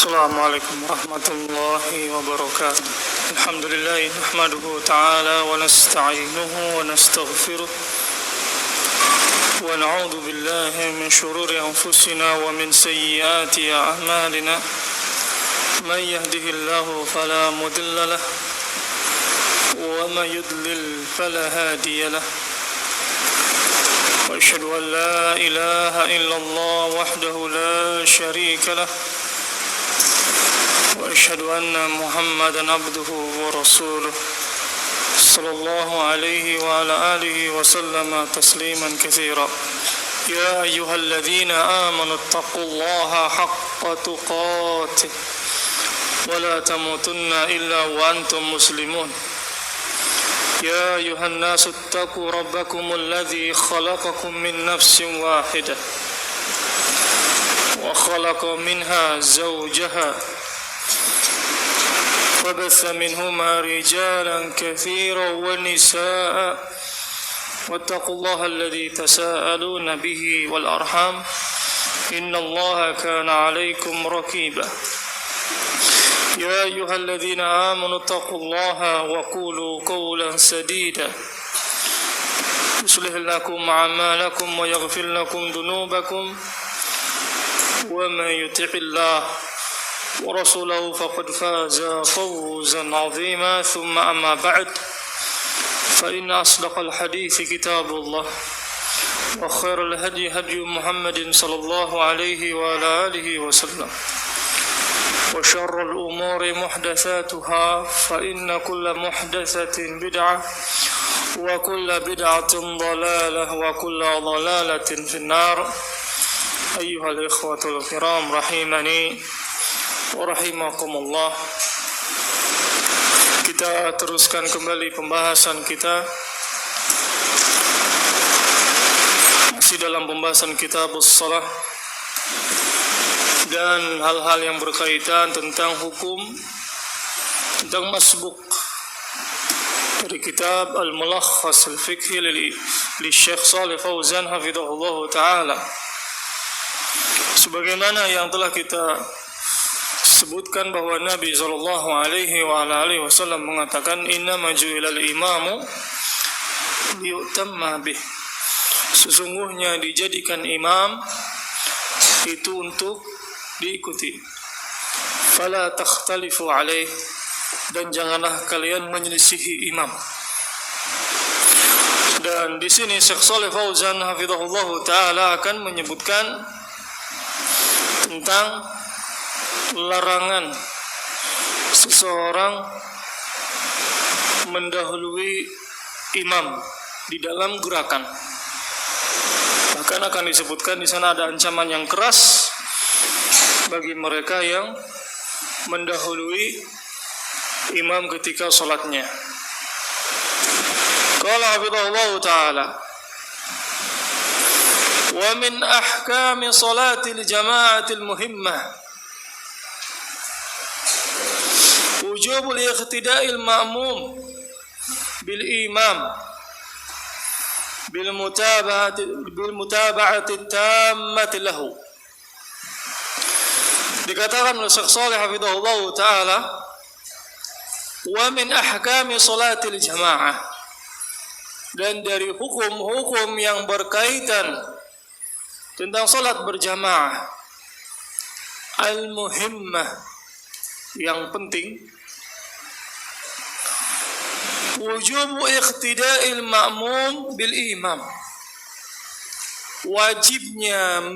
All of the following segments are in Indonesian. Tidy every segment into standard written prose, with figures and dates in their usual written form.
السلام عليكم ورحمة الله وبركاته. الحمد لله نحمده تعالى ونستعينه ونستغفره ونعوذ بالله من شرور أنفسنا ومن سيئات أعمالنا. من يهده الله فلا مضل له ومن يضلل فلا هادي له. وأشهد أن لا إله إلا الله وحده لا شريك له وأشهد أن محمدا عبده ورسوله صلى الله عليه وعلى آله وسلم تسليما كثيرا. يا أيها الذين آمنوا اتقوا الله حق تقاته ولا تموتن إلا وأنتم مسلمون. يا أيها الناس اتقوا ربكم الذي خلقكم من نفس واحدة وخلق منها زوجها وبث منهما رجالا كثيرا ونساء واتقوا الله الذي تساءلون به والأرحام إن الله كان عليكم رقيبا. يا أيها الذين آمنوا اتقوا الله وقولوا قولا سديدا يصلح لكم أعمالكم ويغفر لكم ذنوبكم ومن يطع الله ورسوله فقد فاز فوزا عظيما. ثم أما بعد فإن أصدق الحديث كتاب الله وخير الهدي هدي محمد صلى الله عليه وعلى آله وسلم وشر الأمور محدثاتها فإن كل محدثة بدعة وكل بدعة ضلالة وكل ضلالة في النار. أيها الإخوة الكرام رحمني warahimakumullah. Kita teruskan kembali pembahasan kita masih dalam pembahasan kitabus shalah dan hal-hal yang berkaitan tentang hukum tentang masbuk dari kitab Al-Mulakhas Al-Fiqhi li Syekh Shalih Fauzan hafizahullah taala. Sebagaimana yang telah kita sebutkan bahwa Nabi sallallahu alaihi wasallam mengatakan innama ju'ilal imamu liyutamma bih. Sesungguhnya dijadikan imam itu untuk diikuti. Fala takhtalifu alaih, dan janganlah kalian menyelisihi imam. Dan di sini Syekh Shalih Fauzan hafizahullah taala akan menyebutkan tentang larangan seseorang mendahului imam di dalam gerakan. Bahkan akan disebutkan di sana ada ancaman yang keras bagi mereka yang mendahului imam ketika salatnya. Qala hafizahullah taala wa min ahkami salatil jama'atil muhimmah wujubul iqtida'il ma'mum bil imam bil mutaba'ati tammati lahu. Dikatakan oleh Syekh Shalih hafizahullah taala wa min ahkami salatil jamaah, dan dari hukum-hukum yang berkaitan tentang salat berjamaah al-muhimmah, yang penting, wujubu iqtida'il ma'mum bil imam, wajibnya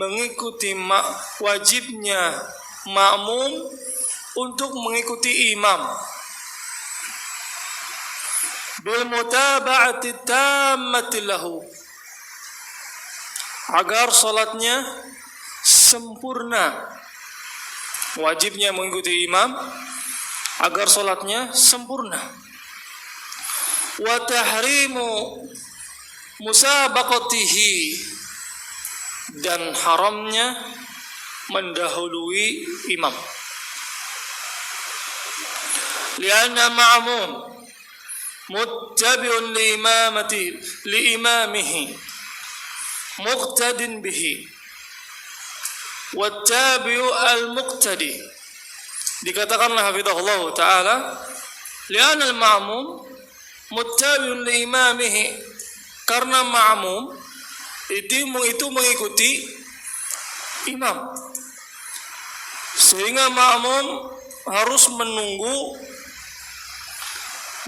ma'mum untuk mengikuti imam, bil mutaba'ati tammati lahu, agar salatnya sempurna. Wajibnya mengikuti imam agar salatnya sempurna. Wa tahrimu musabaqatihi, dan haramnya mendahului imam. Lianna ma'mum muttabi'un li imamihi muqtadin bihi wattabi'u al-muqtadi Dikatakanlah hafizahullah taala, li'anal ma'mum muttabi'un li imamihi, karena ma'mum itu mengikuti imam, sehingga ma'mum harus menunggu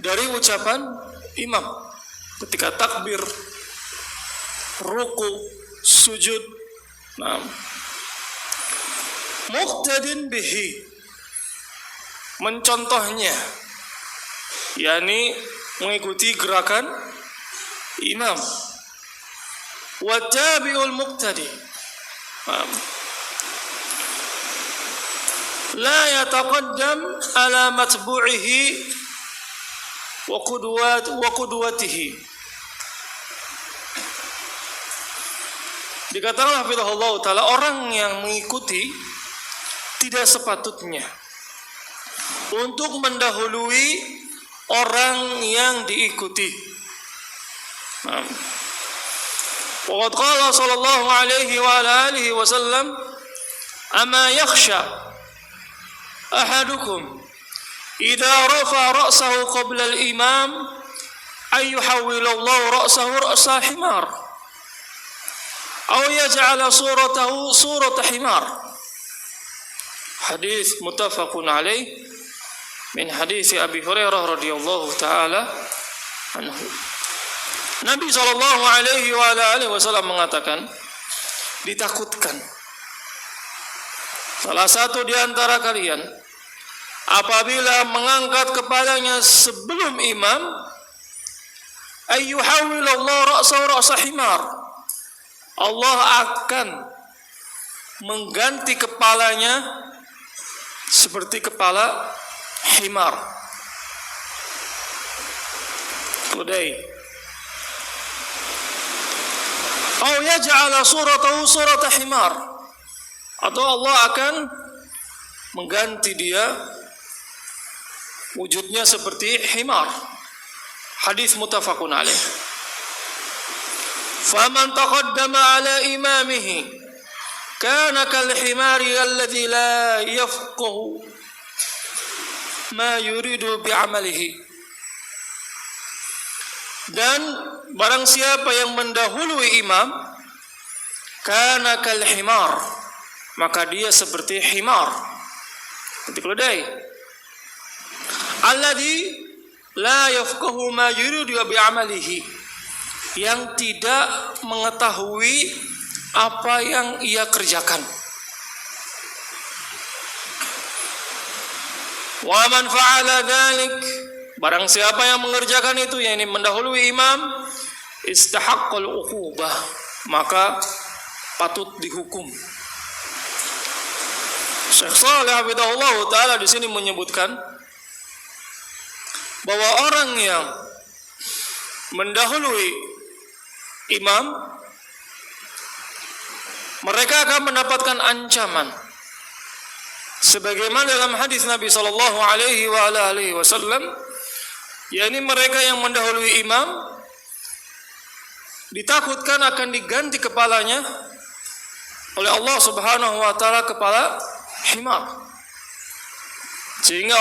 dari ucapan imam ketika takbir, ruku, sujud. Nah, muqtadin bihi, mencontohnya, yakni mengikuti gerakan imam. Wa tabi'ul muqtadi, la yataqaddam ala matbu'ihi wa qudwatihi. Dikatakan hafizahullah ta'ala, orang yang mengikuti tidak sepatutnya untuk mendahului orang yang diikuti. Waqad qala sallallahu alaihi wa alihi wasallam, ama yakhsha ahadukum idza rafa ra'sahu qabla al-imam ay yuhawwila Allah ra'sahu ra'sa himar aw yaj'ala suratahu surata himar. Hadis muttafaqun alaih min hadis Abi Hurairah radhiyallahu taala anhu. Nabi sallallahu alaihi wa alihi wasallam mengatakan, ditakutkan salah satu di antara kalian apabila mengangkat kepalanya sebelum imam, ayyuhawwilallahu ra'sahu ra'sa himar, Allah akan mengganti kepalanya seperti kepala himar, keledai. Aw yaj'ala suratahu surata himar, atau Allah akan mengganti dia wujudnya seperti himar. Hadis muttafaqun alaih. Faman taqaddama ala imamihi kana kal himari alladhi la yafqahu ma yuridu bi'amalihi. Dan barang siapa yang mendahului imam, kana kal himar, maka dia seperti himar, seperti keledai. Alladhi la yafqahu ma yuridu bi'amalihi, yang tidak mengetahui apa yang ia kerjakan. Wa man fa'ala dzalik, barang siapa yang mengerjakan itu, yakni mendahului imam, istahaqqal uqubah, maka patut dihukum. Syekh Shalih hafizahullah taala di sini menyebutkan bahwa orang yang mendahului imam, mereka akan mendapatkan ancaman, sebagaimana dalam hadis Nabi sallallahu alaihi wa alihi wasallam, yakni mereka yang mendahului imam ditakutkan akan diganti kepalanya oleh Allah Subhanahu wa taala kepala himar, sehingga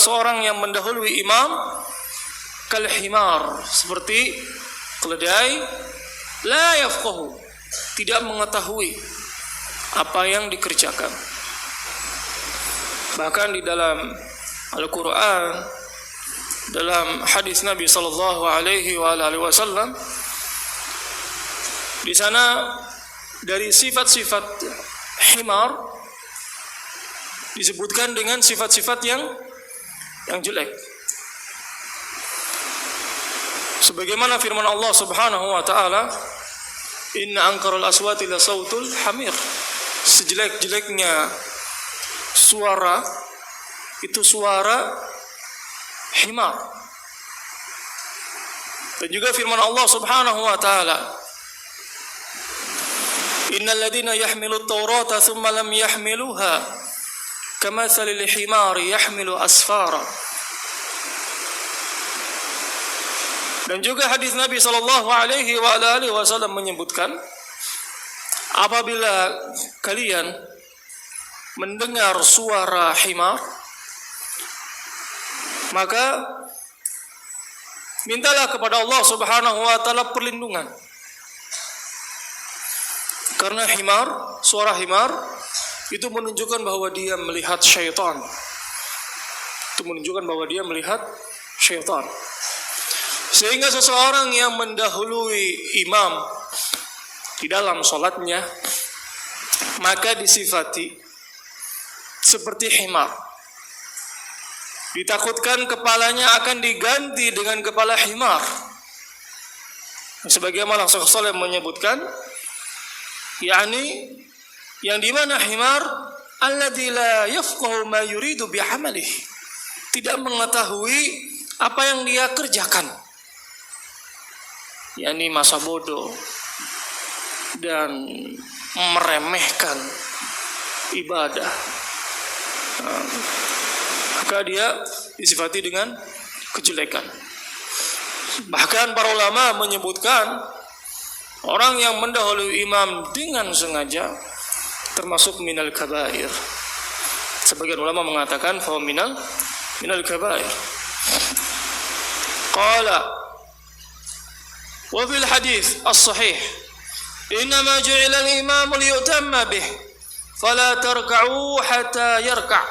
seorang yang mendahului imam kal himar, seperti keledai, la yafqahu, tidak mengetahui apa yang dikerjakan. Bahkan di dalam Al-Quran, dalam hadis Nabi sallallahu alaihi wa alihi wasallam, di sana dari sifat-sifat himar disebutkan dengan sifat-sifat yang jelek. Sebagaimana firman Allah Subhanahu wa taala, inna ankaral aswati la sautul hamir, sejelek-jeleknya suara itu suara himar. Dan juga firman Allah Subhanahu wa taala, innal ladzina yahmilut taurata tsumma lam yahmiluha kamatsalil himari yahmilu asfara. Dan juga hadis Nabi sallallahu alaihi wa alihi wasallam menyebutkan, apabila kalian mendengar suara himar, maka mintalah kepada Allah Subhanahu wa taala perlindungan. Karena suara himar itu menunjukkan bahwa dia melihat syaitan. Itu menunjukkan bahwa dia melihat syaitan. Sehingga seseorang yang mendahului imam di dalam sholatnya, maka disifati seperti himar. Ditakutkan kepalanya akan diganti dengan kepala himar. Sebagaimana Rasulullah menyebutkan, yakni yang dimana himar alladzi la yafqahu ma yuridu bi'amalihi, tidak mengetahui apa yang dia kerjakan, yakni masa bodoh dan meremehkan ibadah, maka dia disifati dengan kejelekan. Bahkan para ulama menyebutkan orang yang mendahului imam dengan sengaja termasuk minal kabair. Sebagian ulama mengatakan bahwa minal kabair. Qala wa fil hadits as-sahih innama ju'ila al-imamu liyutamma bih fala tarka'u hatta yarka'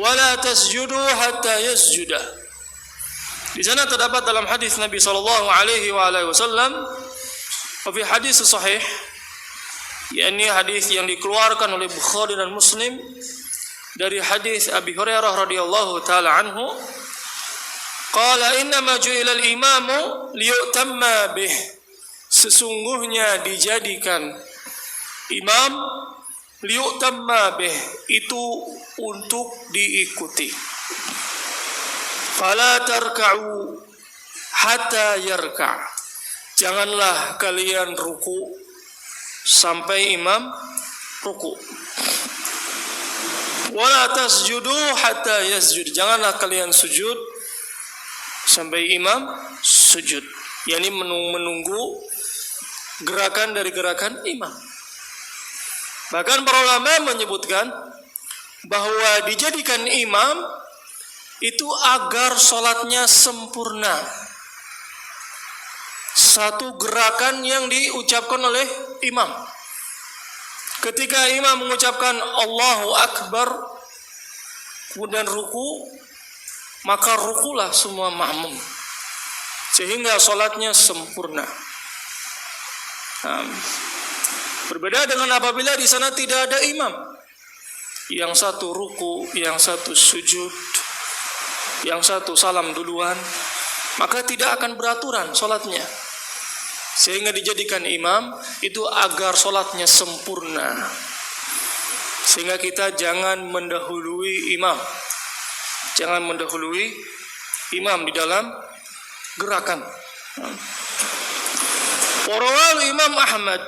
wala tasjudu hatta yasjuda. Di sana terdapat dalam hadis Nabi sallallahu alaihi wasallam, wa fi hadis sahih, yakni hadis yang dikeluarkan oleh Bukhari dan Muslim dari hadis Abi Hurairah radhiyallahu taala anhu, qala innama ju'ila al-imamu liyutamma bih, sesungguhnya dijadikan imam liyutamma bih, itu untuk diikuti. Fala tarka'u hatta yarka', janganlah kalian ruku sampai imam ruku. Wala tasjudu hatta yasjud, janganlah kalian sujud sampai imam sujud, yakni menunggu gerakan dari gerakan imam. Bahkan para ulama menyebutkan bahwa dijadikan imam itu agar sholatnya sempurna. Satu gerakan yang diucapkan oleh imam. Ketika imam mengucapkan Allahu Akbar kemudian ruku, maka rukulah semua makmum sehingga sholatnya sempurna. Berbeda dengan apabila di sana tidak ada imam, yang satu ruku, yang satu sujud, yang satu salam duluan, maka tidak akan beraturan sholatnya. Sehingga dijadikan imam itu agar sholatnya sempurna. Sehingga kita jangan mendahului imam. Jangan mendahului imam di dalam gerakan. Warawal Imam Ahmad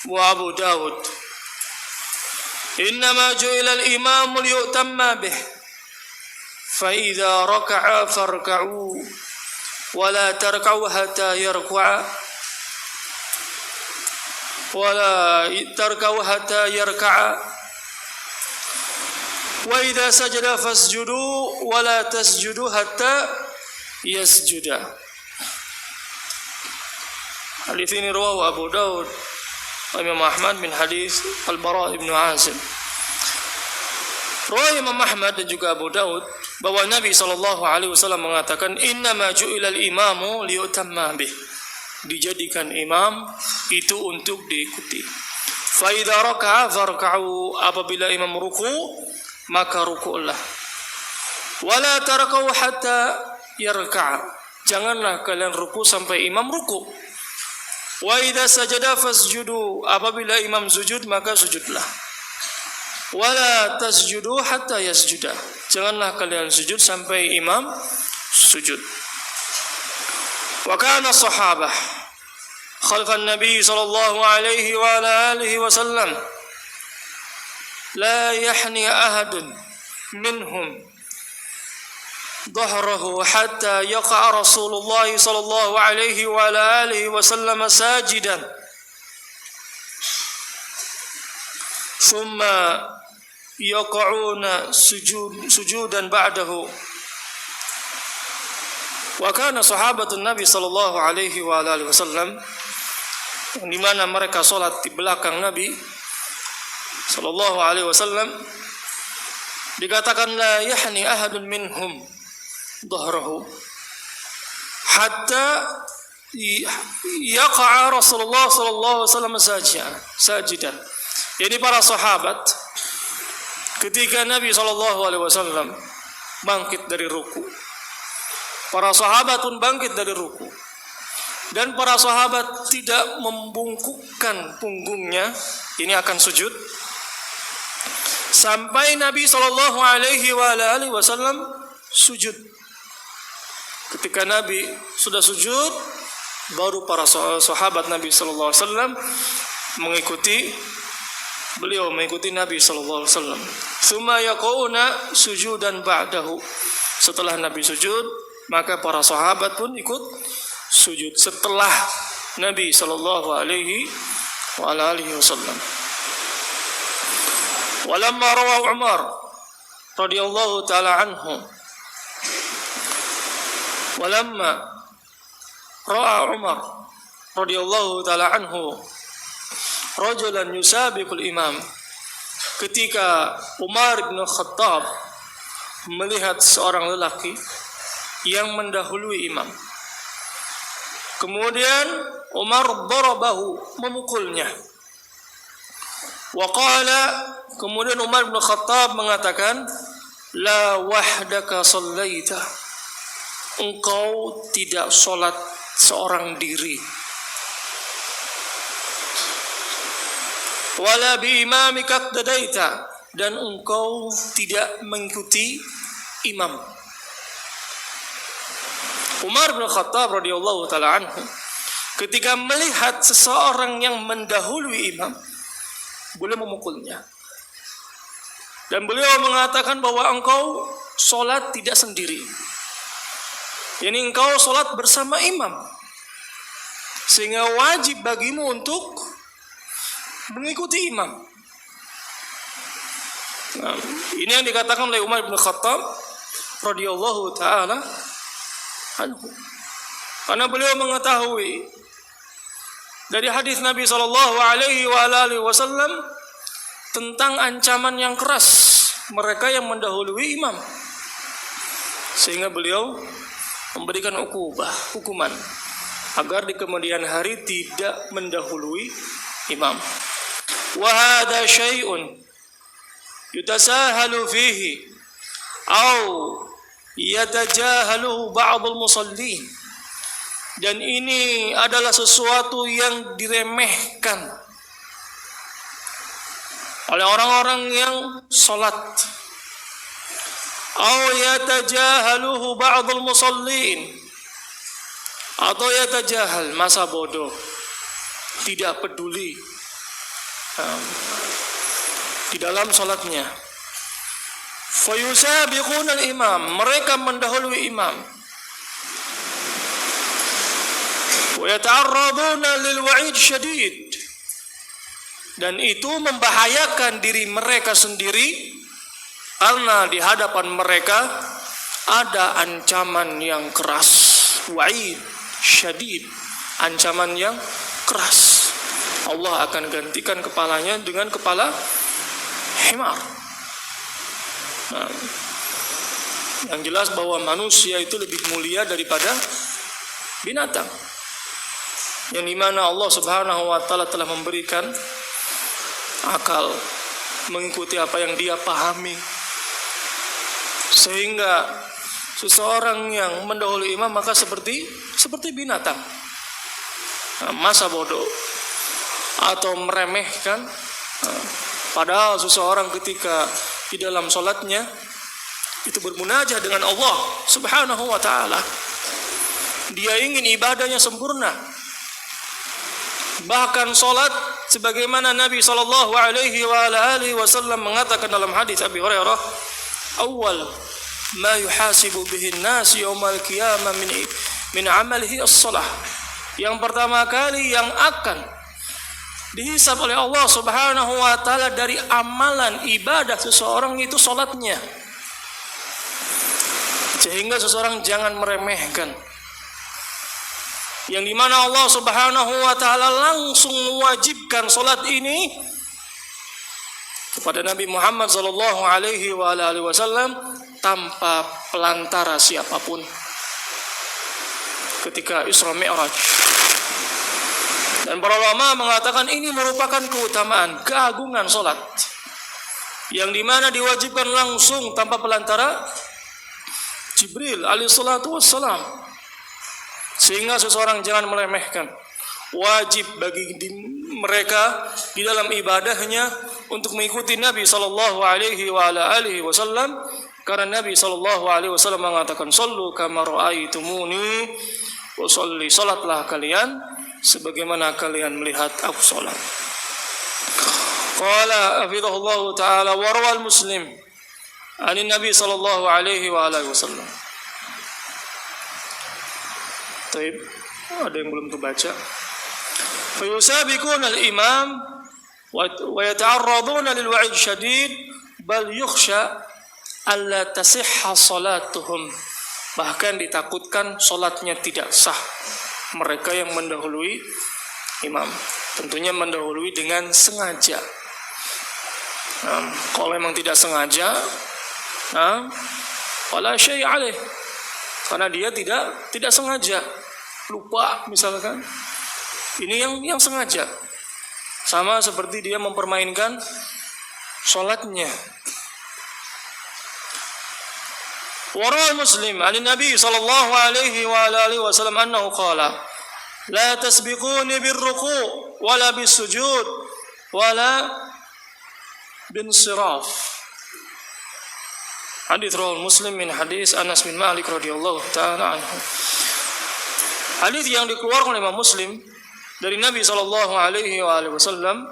wa Abu Dawud, innama ju'ila al-imamu liyutamma bih, fa idza raka'a farka'u wala tarka'u hatta yarka'a wala tarka'u hatta yarka'a wa idza sajada fasjudu wala tasjudu hatta yasjuda. Hadis ini rawahu Abu Dawud wa Imam Ahmad min hadis Al-Bara' ibn Azib. Rawi Imam Ahmad dan juga Abu Dawud bahwa Nabi SAW mengatakan innama ju'ilal imamu liyutamma bih, dijadikan imam itu untuk diikuti. Fa idza raka'a farka'u, apabila imam ruku maka ruku'lah. Wala tarka'u hatta yarka'a, janganlah kalian ruku sampai imam ruku. Wa idza sajada fasjudu, apabila imam sujud maka sujudlah. Wala tasjudu hatta yasjuda, janganlah kalian sujud sampai imam sujud. Wa kana sahabah khalfan nabi sallallahu alaihi wa ala alihi wasallam la yahni ahadun minhum ظهره حتى يقع رسول الله صلى الله عليه وعلى آله وسلم ساجدا ثم yaqa'una sujudan ba'dahu. Wa kana sahabatun Nabi sallallahu alaihi wa alihi wasallam, di mana mereka salat di belakang Nabi sallallahu alaihi wasallam, dikatakan la yahni ahadun minhum dhahrahu hatta yaqa'a Rasulullah sallallahu alaihi wasallam sajidan. Jadi para sahabat ketika Nabi sallallahu alaihi wasallam bangkit dari ruku, para sahabat pun bangkit dari ruku, dan para sahabat tidak membungkukkan punggungnya, ini akan sujud, sampai Nabi sallallahu alaihi wasallam sujud. Ketika Nabi sudah sujud, baru para sahabat Nabi sallallahu alaihi wasallam mengikuti Nabi sallallahu alaihi wasallam. Tsumma yaquna sujudan ba'dahu. Setelah Nabi sujud, maka para sahabat pun ikut sujud setelah Nabi sallallahu alaihi wasallam. Walamma rawa Umar radhiyallahu taala anhu, walamma ra'a Umar radhiyallahu taala anhu rajulan yusabiqul imam, ketika Umar bin Khattab melihat seorang lelaki yang mendahului imam, kemudian Umar darabahu, memukulnya. Wa qala, kemudian Umar bin Khattab mengatakan, la wahdaka sallaita, engkau tidak sholat seorang diri, wala bi imamika iqtadaita, dan engkau tidak mengikuti imam. Umar bin Khattab radhiyallahu taala anhu ketika melihat seseorang yang mendahului imam, boleh memukulnya. Dan beliau mengatakan bahwa engkau sholat tidak sendiri, ini engkau sholat bersama imam, sehingga wajib bagimu untuk mengikuti imam. Nah, ini yang dikatakan oleh Umar bin Khattab radhiyallahu taala anhu, karena beliau mengetahui dari hadis Nabi sallallahu alaihi wasallam tentang ancaman yang keras mereka yang mendahului imam, sehingga beliau memberikan hukuman agar di kemudian hari tidak mendahului imam. Wa hadha syai'un yutasahalu fihi au yatajahaluhu ba'dul musallin, dan ini adalah sesuatu yang diremehkan oleh orang-orang yang salat. Au yatajahaluhu ba'dul musallin, atau yatajahal, masa bodoh, tidak peduli di dalam salatnya. Fayusabiquna al-imam, mereka mendahului imam. Wa yata'arraduna lil wa'id syadid, dan itu membahayakan diri mereka sendiri karena di hadapan mereka ada ancaman yang keras. Wa'id syadid, ancaman yang keras. Allah akan gantikan kepalanya dengan kepala himar. Nah, yang jelas bahwa manusia itu lebih mulia daripada binatang, yang dimana Allah subhanahu wa ta'ala telah memberikan akal mengikuti apa yang dia pahami, sehingga seseorang yang mendahului imam maka seperti binatang. Nah, masa bodoh atau meremehkan, padahal seseorang ketika di dalam sholatnya itu bermunajat dengan Allah subhanahu wa ta'ala, dia ingin ibadahnya sempurna. Bahkan sholat sebagaimana Nabi sallallahu alaihi wasallam mengatakan dalam hadis Abi Hurairah, awal ma yuhasibu bihi an-nas yaumal qiyamah min amalihi as-shalah, yang pertama kali yang akan dihisab oleh Allah Subhanahu wa taala dari amalan ibadah seseorang itu salatnya. Sehingga seseorang jangan meremehkan. Yang dimana Allah Subhanahu wa taala langsung mewajibkan salat ini kepada Nabi Muhammad sallallahu alaihi wa alihi wasallam tanpa pelantara siapapun ketika Isra Mi'raj. Dan para ulama mengatakan ini merupakan keutamaan, keagungan salat yang dimana diwajibkan langsung tanpa pelantara Jibril alaihi salatu wassalam. Sehingga seseorang jangan meremehkan. Wajib bagi mereka di dalam ibadahnya untuk mengikuti Nabi sallallahu alaihi wa alihi wasallam, karena Nabi sallallahu alaihi wasallam mengatakan sallu kama raaitumuni usolli, salatlah kalian sebagaimana kalian melihat aku salat. Qala hafizahullahu taala wa rawal Muslim anin Nabi sallallahu alaihi wa alihi wasallam. Baik, ada yang belum terbaca. Fa yusabiquna al-imam wa yata'arraduna lil wa'id syadid bal yukhsha alla tasihha salatuhum. Bahkan ditakutkan salatnya tidak sah mereka yang mendahului imam. Tentunya mendahului dengan sengaja. Kalau memang tidak sengaja, wala syai' alaih. Karena dia tidak sengaja, lupa misalkan. Ini yang sengaja. Sama seperti dia mempermainkan salatnya. Warawi Muslim an Nabi sallallahu alaihi wa alihi wasallam annahu qala la tasbiquni birruku' wala bisujud wala binsiraf. Hadits riwayat Muslim min hadis Anas bin Malik radhiyallahu taala anhu. Hadits yang dikeluarkan oleh Imam Muslim dari Nabi sallallahu alaihi wa alihi wasallam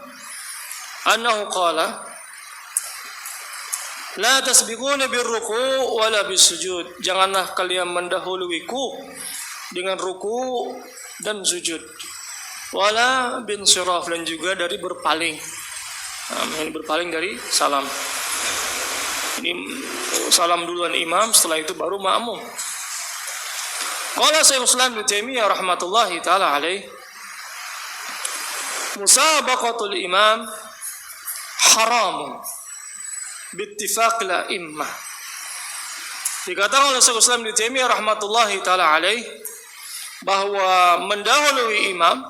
annahu qala la tasbiquna birruku' wala bisujud. Janganlah kalian mendahuluiku dengan ruku dan sujud. Wala binsiraf, dan juga dari berpaling. Ini berpaling dari salam. Ini salam duluan imam, setelah itu baru ma'mum. Qala Syaikh Islam Ibnu Taimiyah rahmatullahi taala alaih, musabaqatul imam haramun bittifaqil a'immah. Dikatakan oleh Syaikh Islam Ibnu Taimiyah rahmatullahi taala alaih bahwa mendahului imam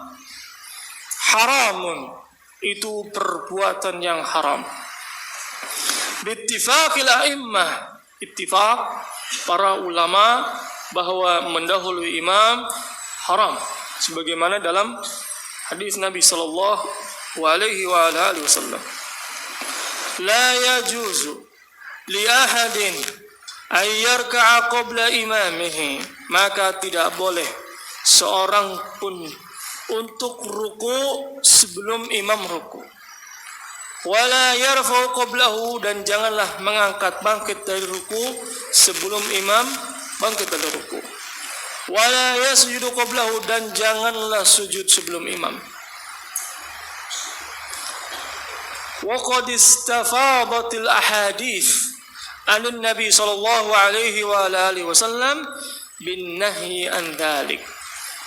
haramun, itu perbuatan yang haram. Bittifaqil a'immah, ittifaq para ulama bahwa mendahului imam haram, sebagaimana dalam hadis Nabi sallallahu alaihi wa alihi wasallam, la yajuzu li ahadin ay yarka'a qabla imamihi, maka tidak boleh seorang pun untuk ruku sebelum imam ruku. Wala yarfa'u qablahu, dan janganlah mengangkat bangkit dari ruku sebelum imam bangkit dari ruku. Wala yasjudu qablahu, dan janganlah sujud sebelum imam. Wa qad istafadatil ahadits anin Nabi sallallahu alaihi wa alihi wasallam bin nahyi an dzalik,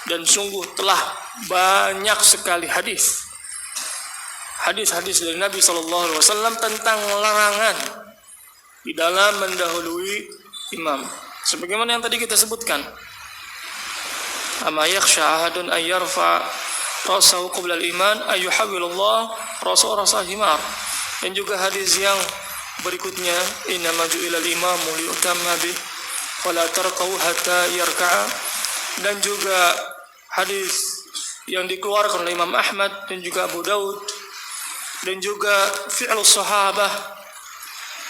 dan sungguh telah banyak sekali hadis dari Nabi sallallahu alaihi wasallam tentang larangan di dalam mendahului imam, sebagaimana yang tadi kita sebutkan. Ama yakhsha ahadun ay yarfa rasahu qabla al-iman ay yuhawwilullah rasahu rasa himar. Dan juga hadis yang berikutnya, innama ju'ilal imamu liyutamma bih wala tarqau hatta yarka'a. Dan juga hadis yang dikeluarkan oleh Imam Ahmad dan juga Abu Daud, dan juga fi'lus sahabah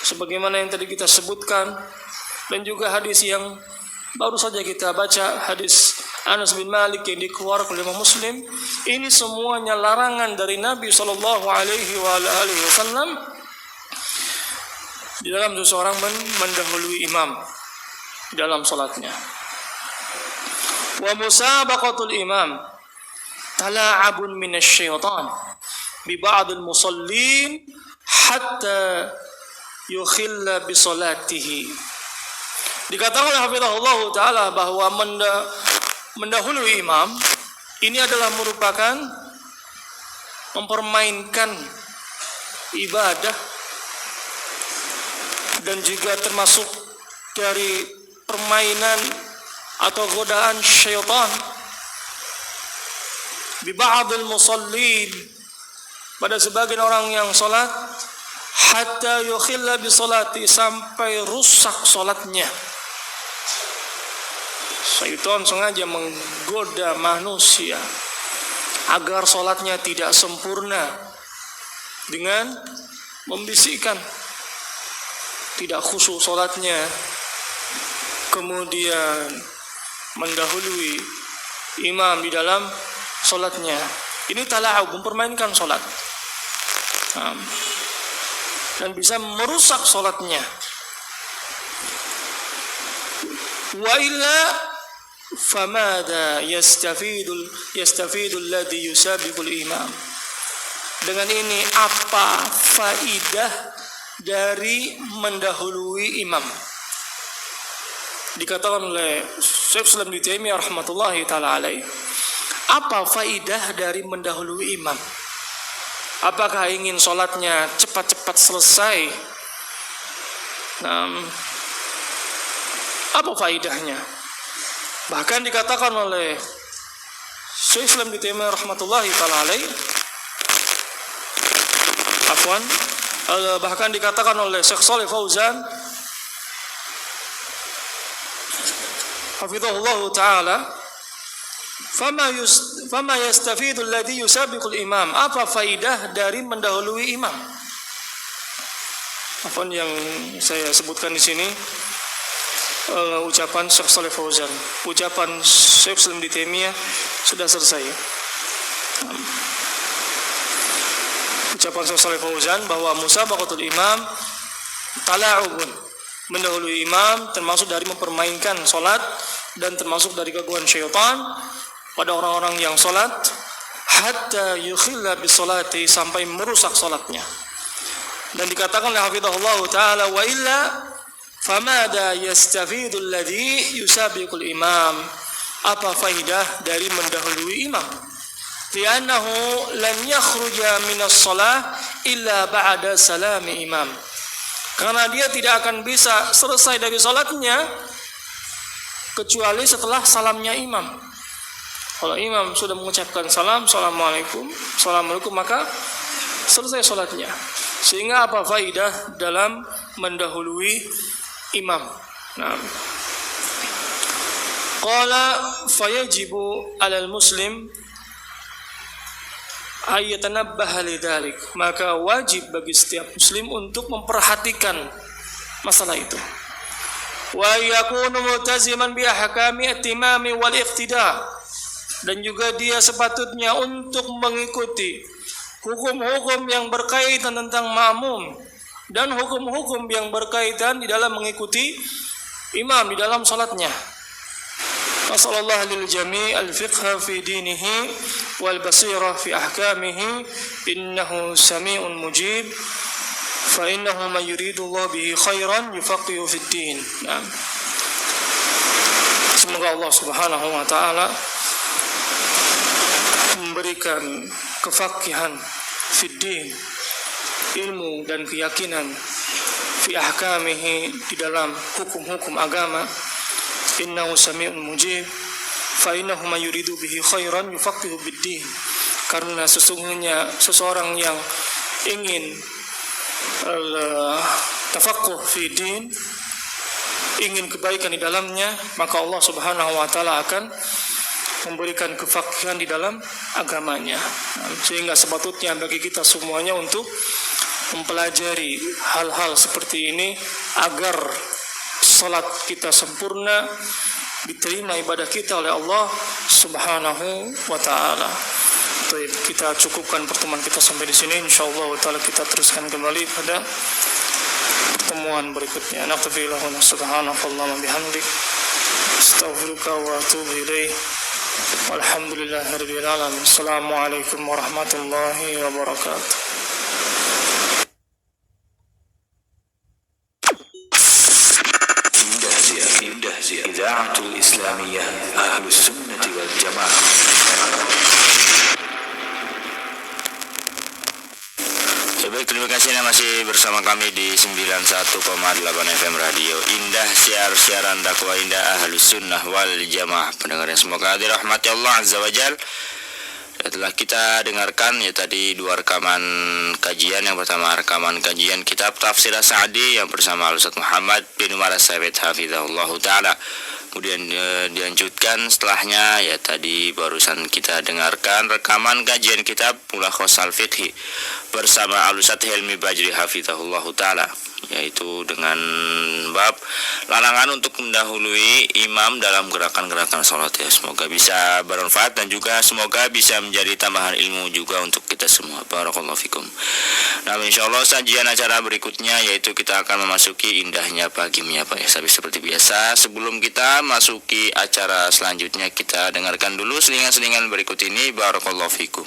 sebagaimana yang tadi kita sebutkan, dan juga hadis yang baru saja kita baca, hadis Anas bin Malik yang dikeluarkan oleh Imam Muslim. Ini semuanya larangan dari Nabi sallallahu alaihi wasallam di dalam seseorang mendahului imam dalam salatnya. Wa musabaqatul imam tala'abun minasyaitan, bi ba'dil musallin hatta yukhilla bi salatihi. Dikatakan oleh hafizahullah taala bahwa mendahului imam ini adalah merupakan mempermainkan ibadah dan juga termasuk dari permainan atau godaan syaitan bi ba'dil musallin, pada sebagian orang yang salat, hatta yukhilla bi salati, sampai rusak salatnya. Syaitan sengaja menggoda manusia agar salatnya tidak sempurna dengan membisikkan, tidak khusyuk salatnya, kemudian mendahului imam di dalam salatnya. Ini tala'ub, mempermainkan salat, dan bisa merusak salatnya. Wa illa famada yastafidu alladhi yusabiqul imam. Dengan ini apa faidah dari mendahului imam? Dikatakan oleh Syekh Islam Ibnu Taimiyah rahmatullahi taala alaih, apa faidah dari mendahului imam? Apakah ingin sholatnya cepat-cepat selesai? Apa faidahnya? Bahkan dikatakan oleh Syekh Islam Ibnu Taimiyah rahmatullahi taala alaih, bahkan dikatakan oleh Syekh Shalih Fauzan hafizahullah taala, fama yastafidu alladhi yusabiqul imam. Apa faidah dari mendahului imam? Apa yang saya sebutkan di sini ucapan Syekh Shalih Fauzan, ucapan Syekh Islam Ibnu Taimiyah sudah selesai. Ucapan Syekh Shalih Fauzan bahwa musabaqatul imam tala'ubun, mendahului imam termasuk dari mempermainkan salat dan termasuk dari gangguan syaitan pada orang-orang yang salat, hatta yukhilla bi salati, sampai merusak salatnya. Dan dikatakan oleh hafizahullah taala, wa illa famada yastafidu alladhi yusabiqul imam. Apa faidah dari mendahului imam? Li'annahu lan yakhruja minas shalah illa ba'da salami imam. Karena dia tidak akan bisa selesai dari salatnya kecuali setelah salamnya imam. Kalau imam sudah mengucapkan salam, assalamualaikum, maka selesai salatnya. Sehingga apa faidah dalam mendahului imam? Qala fayajibu 'alal muslim ayyatanabbaha lidzalik. Maka wajib bagi setiap muslim untuk memperhatikan masalah itu. Wa yakunu multaziman bi ahkami at-timami wal iqtida, dan juga dia sepatutnya untuk mengikuti hukum-hukum yang berkaitan tentang makmum dan hukum-hukum yang berkaitan di dalam mengikuti imam di dalam salatnya. Wasallallahu lil jami' al-fiqha fi dinihi wal basirah fi ahkamihi, innahu sami'un mujib, fa innahu man yuridullahu bihi khairan yufaqihu fid din. Semoga Allah Subhanahu wa taala memberikan kefaqihan fid din, ilmu dan keyakinan, fi ahkamihi, di dalam hukum-hukum agama. Innahu sami'un mujib, fa innahu man yuridu bihi khairan yufaqihu bid din. Karena sesungguhnya seseorang yang ingin tafaqquh fi din, ingin kebaikan di dalamnya, maka Allah Subhanahu wa taala akan memberikan kefaqihan di dalam agamanya. Sehingga sepatutnya bagi kita semuanya untuk mempelajari hal-hal seperti ini agar salat kita sempurna, diterima ibadah kita oleh Allah Subhanahu wa taala. Baik, kita cukupkan pertemuan kita sampai di sini. Insyaallah taala kita teruskan kembali pada pertemuan berikutnya. Naqtafilahu subhanakallahumma bihamdik, astaghfiruka wa atubu ilaik. Walhamdulillahirabbil alamin. Assalamualaikum warahmatullahi wabarakatuh. Idaatul Islamiyah Ahlus Sunnati wal Jamaah. Baik, terima kasih yang masih bersama kami di 91,8 FM Radio Indah, siaran dakwah Indah Ahlus Sunnah wal Jamaah. Pendengar yang semoga dirahmati Allah Azza wa Jalla. Setelah kita dengarkan ya tadi dua rekaman kajian. Yang pertama rekaman kajian kitab Tafsir As-Sa'di yang bersama Ustaz Muhammad bin Umar As-Sabit hafizahullah taala. Kemudian dilanjutkan setelahnya ya tadi barusan kita dengarkan rekaman kajian kitab Mulakhas Al-Fiqhi bersama Al-Ustaz Helmi Bajri hafizahullah taala, yaitu dengan bab larangan untuk mendahului imam dalam gerakan-gerakan sholat ya. Semoga bisa bermanfaat dan juga semoga bisa menjadi tambahan ilmu juga untuk kita semua. Barakallahu fikum. Nah, insyaallah sajian acara berikutnya yaitu kita akan memasuki indahnya pagi menyapa ya. Tapi seperti biasa sebelum kita masuki acara selanjutnya kita dengarkan dulu selingan-selingan berikut ini. Barakallahu fikum.